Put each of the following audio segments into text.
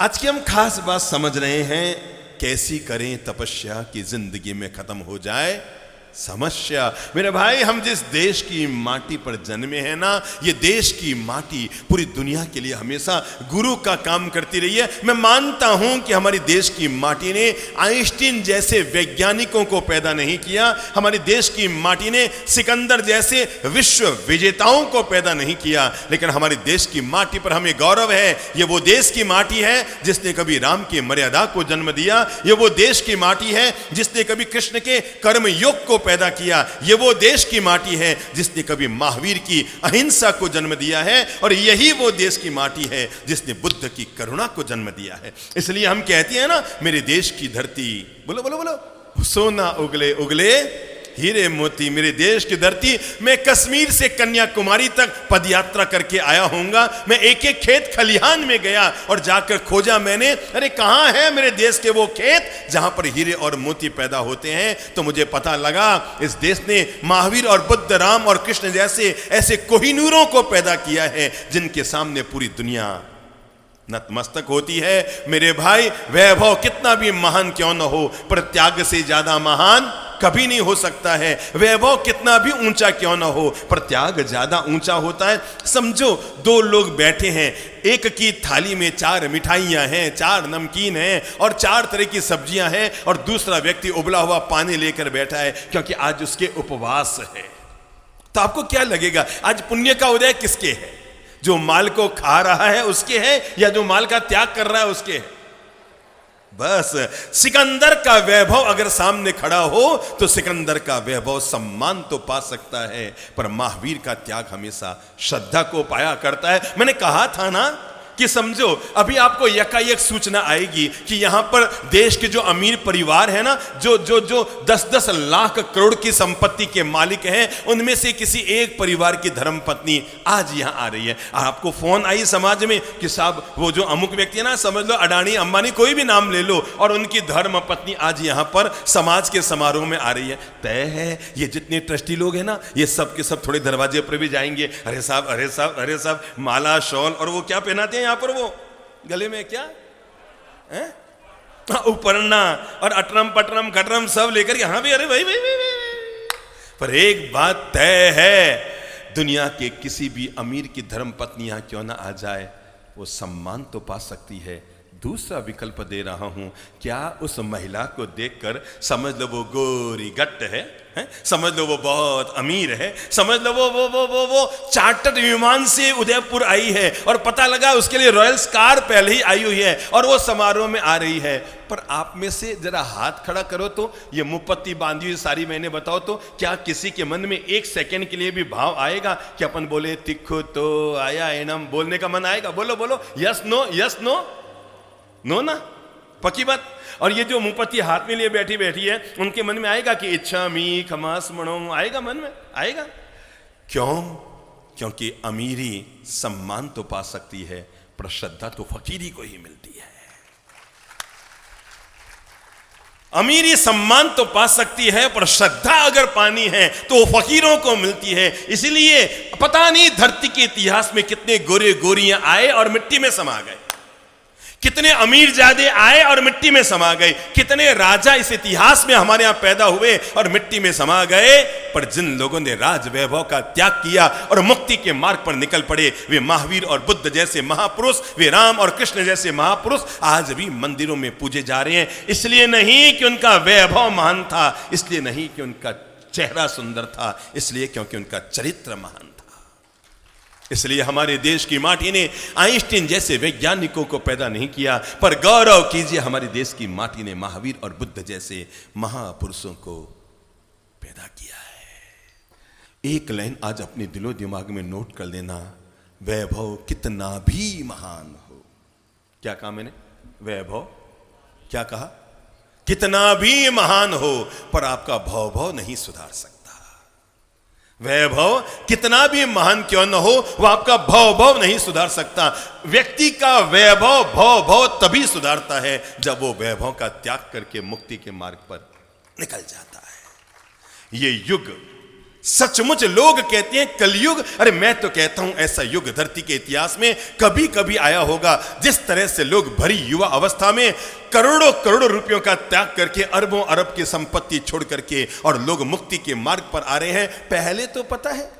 आज की हम खास बात समझ रहे हैं, कैसी करें तपस्या की जिंदगी में खत्म हो जाए समस्या। मेरे भाई, हम जिस देश की माटी पर जन्मे हैं ना, ये देश की माटी पूरी दुनिया के लिए हमेशा गुरु का काम करती रही है। मैं मानता हूं कि हमारी देश की माटी ने आइंस्टीन जैसे वैज्ञानिकों को पैदा नहीं किया, हमारी देश की माटी ने सिकंदर जैसे विश्व विजेताओं को पैदा नहीं किया, लेकिन हमारी देश की माटी पर हमें गौरव है। ये वो देश की माटी है जिसने कभी राम की मर्यादा को जन्म दिया, ये वो देश की माटी है जिसने कभी कृष्ण के कर्म योग को पैदा किया, ये वो देश की माटी है जिसने कभी महावीर की अहिंसा को जन्म दिया है, और यही वो देश की माटी है जिसने बुद्ध की करुणा को जन्म दिया है। इसलिए हम कहते हैं ना, मेरे देश की धरती, बोलो बोलो बोलो, सोना उगले उगले हीरे मोती, मेरे देश की धरती। मैं कश्मीर से कन्याकुमारी तक पदयात्रा करके आया हूंगा। मैं एक एक खेत खलिहान में गया और जाकर खोजा मैंने, अरे कहां है मेरे देश के वो खेत जहां पर हीरे और मोती पैदा होते हैं। तो मुझे पता लगा, इस देश ने महावीर और बुद्ध, राम और कृष्ण जैसे ऐसे कोहिनूरों को पैदा किया है जिनके सामने पूरी दुनिया नतमस्तक होती है। मेरे भाई, वैभव कितना भी महान क्यों न हो, पर त्याग से ज्यादा महान कभी नहीं हो सकता है। वैभव कितना भी ऊंचा क्यों ना हो, पर त्याग ज्यादा ऊंचा होता है। समझो, दो लोग बैठे हैं, एक की थाली में 4 मिठाइयां हैं, 4 नमकीन हैं और 4 तरह की सब्जियां हैं, और दूसरा व्यक्ति उबला हुआ पानी लेकर बैठा है क्योंकि आज उसके उपवास है। तो आपको क्या लगेगा, आज पुण्य का उदय किसके है? जो माल को खा रहा है उसके है, या जो माल का त्याग कर रहा है उसके है? बस सिकंदर का वैभव अगर सामने खड़ा हो तो सिकंदर का वैभव सम्मान तो पा सकता है, पर महावीर का त्याग हमेशा श्रद्धा को पाया करता है। मैंने कहा था ना कि समझो, अभी आपको यकायक सूचना आएगी कि यहां पर देश के जो अमीर परिवार है ना, जो जो जो 10-10 लाख करोड़ की संपत्ति के मालिक हैं, उनमें से किसी एक परिवार की धर्मपत्नी आज यहां आ रही है। आपको फोन आई समाज में कि साहब वो जो अमुक व्यक्ति है ना, समझ लो अडानी अंबानी कोई भी नाम ले लो, और उनकी धर्मपत्नी आज यहां पर समाज के समारोह में आ रही है। तय है, ये जितने ट्रस्टी लोग हैं ना, ये सब के सब थोड़े दरवाजे पर भी जाएंगे, अरे साहब अरे साहब अरे साहब, माला शॉल और वो क्या पहनाते हैं यहां पर, वो गले में क्या है, उपरना और अटरम पटरम खटरम सब लेकर के, हाँ भी अरे भाई भाई भाई। पर एक बात तय है, दुनिया के किसी भी अमीर की धर्म पत्नी यहां क्यों ना आ जाए, वो सम्मान तो पा सकती है। दूसरा विकल्प दे रहा हूं, क्या उस महिला को देखकर समझ लो वो गोरी गट्ट है? समझ लो वो बहुत अमीर है, समझ लो वो चार्टर्ड विमान से उदयपुर आई है, और पता लगा उसके लिए रॉयल्स कार पहले ही आई हुई है और वो समारोह में आ रही है। पर आप में से जरा हाथ खड़ा करो तो, ये मुपत्ती बांधी हुई सारी मैंने बताओ तो, क्या किसी के मन में 1 सेकंड के लिए भी भाव आएगा कि अपन बोले तिखो तो आया एनम, बोलने का मन आएगा? बोलो बोलो, yes no, yes no, no ना, पक्की बात। और ये जो मुपत्ती हाथ में लिए बैठी है, उनके मन में आएगा कि इच्छा मी खमास मनो, आएगा मन में, आएगा? क्यों? क्योंकि अमीरी सम्मान तो पा सकती है, पर श्रद्धा तो फकीरी को ही मिलती है। अमीरी सम्मान तो पा सकती है, पर श्रद्धा अगर पानी है तो वो फकीरों को मिलती है। इसलिए पता नहीं धरती के इतिहास में कितने गोरे गोरियां आए और मिट्टी में समा गए, कितने अमीर जादे आए और मिट्टी में समा गए, कितने राजा इस इतिहास में हमारे यहां पैदा हुए और मिट्टी में समा गए। पर जिन लोगों ने राज वैभव का त्याग किया और मुक्ति के मार्ग पर निकल पड़े, वे महावीर और बुद्ध जैसे महापुरुष, वे राम और कृष्ण जैसे महापुरुष आज भी मंदिरों में पूजे जा रहे हैं। इसलिए नहीं कि उनका वैभव महान था, इसलिए नहीं कि उनका चेहरा सुंदर था, इसलिए क्योंकि उनका चरित्र महान था। इसलिए हमारे देश की माटी ने आइंस्टीन जैसे वैज्ञानिकों को पैदा नहीं किया, पर गौरव कीजिए, हमारे देश की माटी ने महावीर और बुद्ध जैसे महापुरुषों को पैदा किया है। एक लाइन आज अपने दिलो दिमाग में नोट कर लेना, वैभव कितना भी महान हो, क्या कहा मैंने? वैभव क्या कहा? कितना भी महान हो, पर आपका भव नहीं सुधार सकता। वैभव कितना भी महान क्यों न हो, वह आपका भव नहीं सुधार सकता। व्यक्ति का वैभव भव तभी सुधारता है जब वो वैभव का त्याग करके मुक्ति के मार्ग पर निकल जाता है। ये युग सचमुच लोग कहते हैं कलयुग, अरे मैं तो कहता हूं ऐसा युग धरती के इतिहास में कभी कभी आया होगा जिस तरह से लोग भरी युवा अवस्था में करोड़ों करोड़ों रुपयों का त्याग करके अरबों अरब की संपत्ति छोड़ करके और लोग मुक्ति के मार्ग पर आ रहे हैं। पहले तो पता है,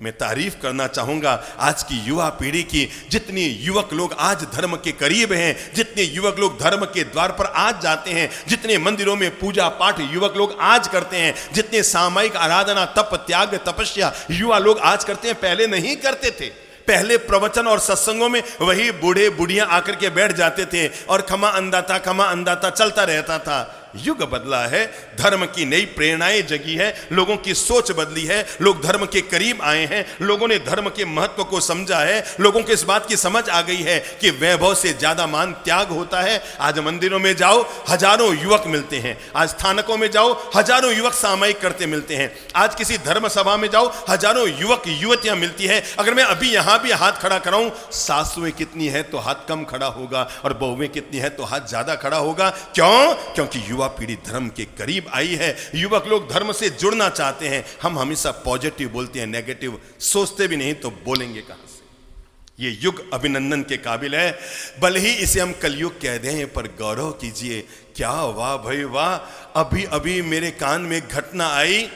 मैं तारीफ करना चाहूंगा आज की युवा पीढ़ी की। जितने युवक लोग आज धर्म के करीब हैं, जितने युवक लोग धर्म के द्वार पर आज जाते हैं, जितने मंदिरों में पूजा पाठ युवक लोग आज करते हैं, जितने सामायिक आराधना तप त्याग तपस्या युवा लोग आज करते हैं, पहले नहीं करते थे। पहले प्रवचन और सत्संगों में वही बूढ़े बुढ़ियां आकर के बैठ जाते थे और खमा अंदाता चलता रहता था। युग बदला है, धर्म की नई प्रेरणाएं जगी है, लोगों की सोच बदली है, लोग धर्म के करीब आए हैं, लोगों ने धर्म के महत्व को समझा है, लोगों को इस बात की समझ आ गई है कि वैभव से ज्यादा मान त्याग होता है। आज मंदिरों में जाओ हजारों युवक मिलते हैं, आज स्थानकों में जाओ हजारों युवक सामायिक करते मिलते हैं, आज किसी धर्म सभा में जाओ हजारों युवक युवतियां मिलती है। अगर मैं अभी यहां भी हाथ खड़ा कराऊं, सासुएं कितनी है तो हाथ कम खड़ा होगा और बहुएं कितनी है तो हाथ ज्यादा खड़ा होगा। क्यों? क्योंकि युवा पीढ़ी धर्म के करीब आई है, युवक लोग धर्म से जुड़ना चाहते हैं। हम हमेशा पॉजिटिव बोलते हैं, नेगेटिव सोचते भी नहीं, तो बोलेंगे कहां से? ये युग अभिनंदन के काबिल है, भले ही इसे हम कलयुग कह दें, पर गौरव कीजिए। क्या वाह भाई वाह, अभी अभी मेरे कान में घटना आई,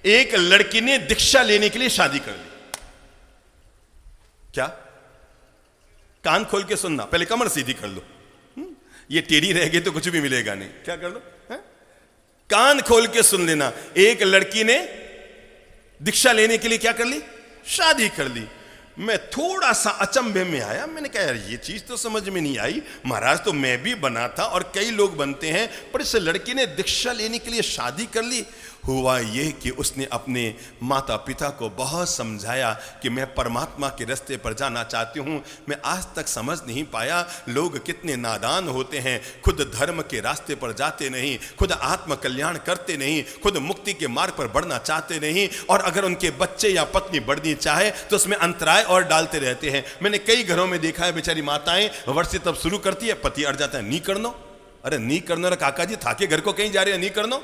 एक लड़की ने दीक्षा लेने के लिए शादी कर ली। क्या? कान खोल के सुनना, पहले कमर सीधी कर लो, ये टेढ़ी रह गई तो कुछ भी मिलेगा नहीं। क्या कर लो? कान खोल के सुन लेना, एक लड़की ने दीक्षा लेने के लिए क्या कर ली? शादी कर ली। मैं थोड़ा सा अचंभे में आया, मैंने कहा यार ये चीज तो समझ में नहीं आई। महाराज तो मैं भी बना था और कई लोग बनते हैं, पर इस लड़की ने दीक्षा लेने के लिए शादी कर ली। हुआ ये कि उसने अपने माता पिता को बहुत समझाया कि मैं परमात्मा के रास्ते पर जाना चाहती हूँ। मैं आज तक समझ नहीं पाया लोग कितने नादान होते हैं, खुद धर्म के रास्ते पर जाते नहीं, खुद आत्म कल्याण करते नहीं, खुद मुक्ति के मार्ग पर बढ़ना चाहते नहीं, और अगर उनके बच्चे या पत्नी बढ़नी चाहे तो उसमें अंतराय और डालते रहते हैं। मैंने कई घरों में देखा है, बेचारी माताएं वर्षी तब शुरू करती है, पति अड़ जाता है, नहीं करनो। अरे नहीं करनो रे काका जी, थाके घर को कहीं जा रहे हैं, नहीं करनो।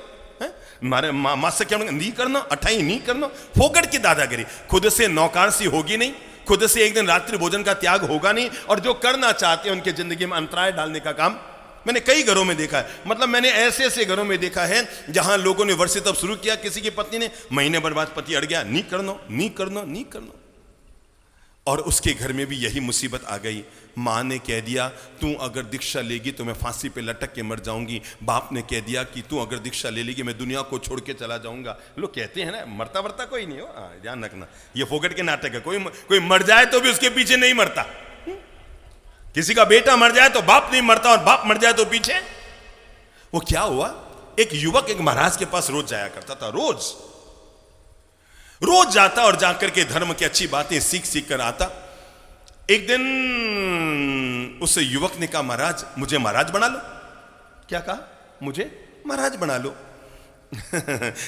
मारे मां से क्या नहीं करना, अठाई नहीं करना, फोकट की दादागिरी। खुद से नौकारसी होगी नहीं, खुद से एक दिन रात्रि भोजन का त्याग होगा नहीं, और जो करना चाहते हैं उनके जिंदगी में अंतराय डालने का काम मैंने कई घरों में देखा है। मतलब मैंने ऐसे ऐसे घरों में देखा है जहां लोगों ने वर्षे तब शुरू किया, किसी की पत्नी ने महीने भर बाद पति अड़ गया, नहीं करना नहीं करना नहीं करना, और उसके घर में भी यही मुसीबत आ गई। माँ ने कह दिया तू अगर दीक्षा लेगी तो मैं फांसी पे लटक के मर जाऊंगी। बाप ने कह दिया कि तू अगर दीक्षा ले लेगी मैं दुनिया को छोड़ के चला जाऊंगा। लोग कहते हैं ना मरता वरता कोई नहीं हो, ध्यान रखना ये फोकट के नाटक है। कोई मर जाए तो भी उसके पीछे नहीं मरता। किसी का बेटा मर जाए तो बाप नहीं मरता, और बाप मर जाए तो पीछे। वो क्या हुआ, एक युवक एक महाराज के पास रोज जाया करता था, रोज जाता और जाकर के धर्म की अच्छी बातें सीख सीख कर आता। एक दिन उस युवक ने कहा महाराज मुझे महाराज बना लो। क्या कहा? मुझे महाराज बना लो।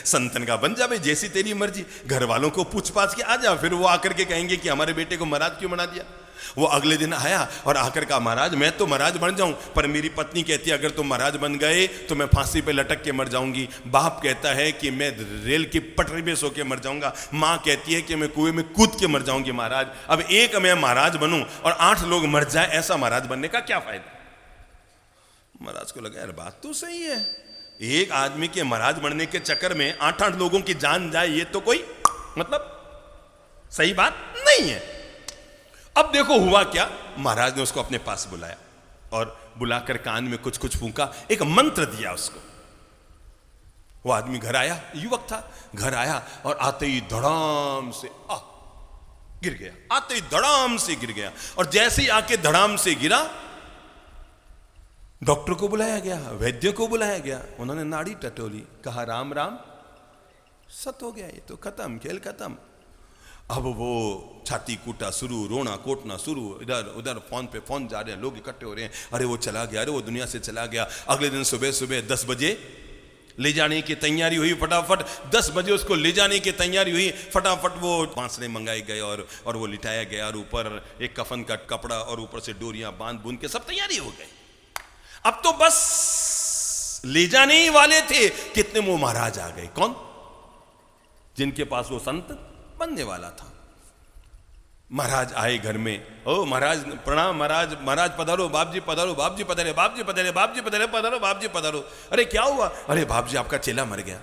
संतन का बन जा भाई, जैसी तेरी मर्जी, घर वालों को पूछ पाछ के आ जा, फिर वो आकर के कहेंगे कि हमारे बेटे को महाराज क्यों बना दिया। वो अगले दिन आया और आकर कहा महाराज मैं तो महाराज बन जाऊं, पर मेरी पत्नी कहती है अगर तुम महाराज बन गए तो मैं फांसी पे लटक के मर जाऊंगी। बाप कहता है कि मैं रेल की पटरी पे सो के मर जाऊंगा। माँ कहती है कि मैं कुएं में कूद के मर जाऊंगी। महाराज अब एक मैं महाराज बनूं और 8 लोग मर जाए, ऐसा महाराज बनने का क्या फायदा। महाराज को लगा यार बात तो सही है, एक आदमी के महाराज बनने के चक्कर में 8-8 लोगों की जान जाए, ये तो कोई मतलब सही बात नहीं है। अब देखो हुआ क्या, महाराज ने उसको अपने पास बुलाया और बुलाकर कान में कुछ कुछ फूंका, एक मंत्र दिया उसको। वो आदमी घर आया, युवक था, घर आया और आते ही धड़ाम से गिर गया, आते ही धड़ाम से गिर गया। और जैसे ही आके धड़ाम से गिरा, डॉक्टर को बुलाया गया, वैद्य को बुलाया गया, उन्होंने नाड़ी टटोली, कहा राम राम, सत हो गया, ये तो खत्म, खेल खत्म। अब वो छाती कूटा शुरू, रोना कोटना शुरू, इधर उधर फोन पे फोन जा रहे हैं, लोग इकट्ठे हो रहे हैं, अरे वो चला गया, अरे वो दुनिया से चला गया। अगले दिन सुबह सुबह 10 बजे ले जाने की तैयारी हुई, फटाफट 10 बजे उसको ले जाने की तैयारी हुई, फटाफट वो बांसने मंगाए गए और वो लिटाया गया, और ऊपर एक कफन का कपड़ा और ऊपर से डोरियां बांध बूंद के सब तैयारी हो गई। अब तो बस ले जाने ही वाले थे, कितने वो महाराज आ गए। कौन? जिनके पास वो संत बनने वाला था। महाराज आए घर में, ओ महाराज प्रणाम, महाराज, महाराज पधारो, बाप जी पधारो, बाप जी पधारे, बाप जी पधारे, बाप जी पधारे, पधारो बाप जी पधारो। अरे क्या हुआ? अरे बाप जी आपका चेला मर गया।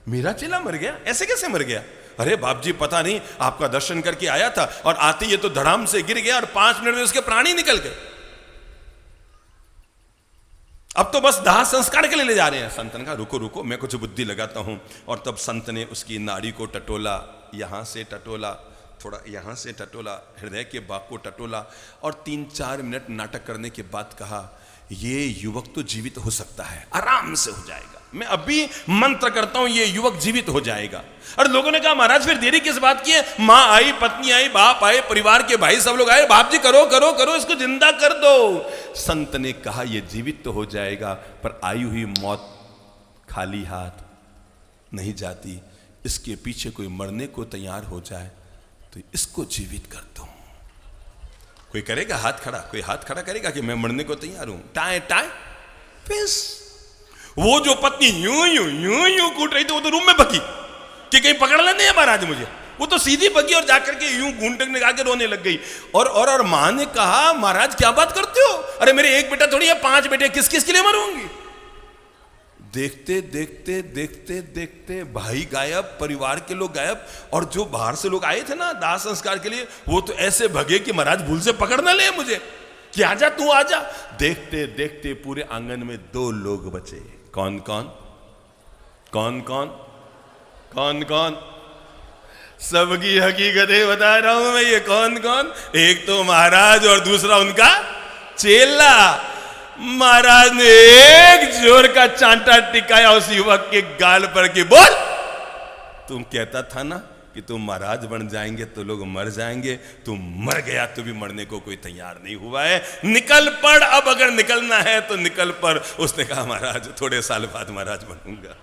मेरा चेला मर गया? ऐसे कैसे मर गया? अरे बाप जी पता नहीं, आपका दर्शन करके आया था और आते ये तो धड़ाम से गिर गया और 5 मिनट में उसके प्राण ही निकल गए। अब तो बस दाह संस्कार के लिए ले जा रहे हैं। संत ने कहा रुको रुको, मैं कुछ बुद्धि लगाता हूं। और तब संत ने उसकी नाड़ी को टटोला, यहां से टटोला, थोड़ा यहां से टटोला, हृदय के भाग को टटोला और 3-4 मिनट नाटक करने के बाद कहा ये युवक तो जीवित हो सकता है, आराम से हो जाएगा। मैं अभी मंत्र करता हूं, ये युवक जीवित हो जाएगा। और लोगों ने कहा महाराज फिर देरी किस बात की है? मां आई, पत्नी आई, बाप आए, परिवार के भाई सब लोग आए, बाप जी करो करो करो, इसको जिंदा कर दो। संत ने कहा ये जीवित तो हो जाएगा, पर आई हुई मौत खाली हाथ नहीं जाती। इसके पीछे कोई मरने को तैयार हो जाए तो इसको जीवित कर दो। कोई करेगा हाथ खड़ा? कोई हाथ खड़ा करेगा कि मैं मरने को तैयार हूं? टाए टाए फिस। वो जो पत्नी यूं यूं यूं यूं कूट रही थी, वो तो रूम में भगी कि कहीं पकड़ लेने हैं महाराज मुझे। वो तो सीधी भगी और जाकर के यूं घूंटक निकाल के रोने लग गई। और मां ने कहा महाराज क्या बात करते हो? अरे मेरे एक बेटा थोड़ी है, 5 बेटे, किस किस के लिए मरूंगी? देखते देखते देखते देखते भाई गायब, परिवार के लोग गायब, और जो बाहर से लोग आए थे ना दाह संस्कार के लिए, वो तो ऐसे भगे कि महाराज भूल से पकड़ ना ले मुझे कि आजा तू आजा। देखते देखते पूरे आंगन में 2 लोग बचे। कौन कौन? कौन कौन? कौन कौन? सबकी हकीकतें बता रहा हूं मैं। ये कौन कौन? एक तो महाराज और दूसरा उनका चेला। महाराज ने एक जोर का चांटा टिकाया उस युवक के गाल पर कि बोल, तुम कहता था ना कि तुम महाराज बन जाएंगे तो लोग मर जाएंगे, तुम मर गया तो भी मरने को कोई तैयार नहीं हुआ है, निकल पड़, अब अगर निकलना है तो निकल पड़। उसने कहा महाराज थोड़े साल बाद महाराज बनूंगा।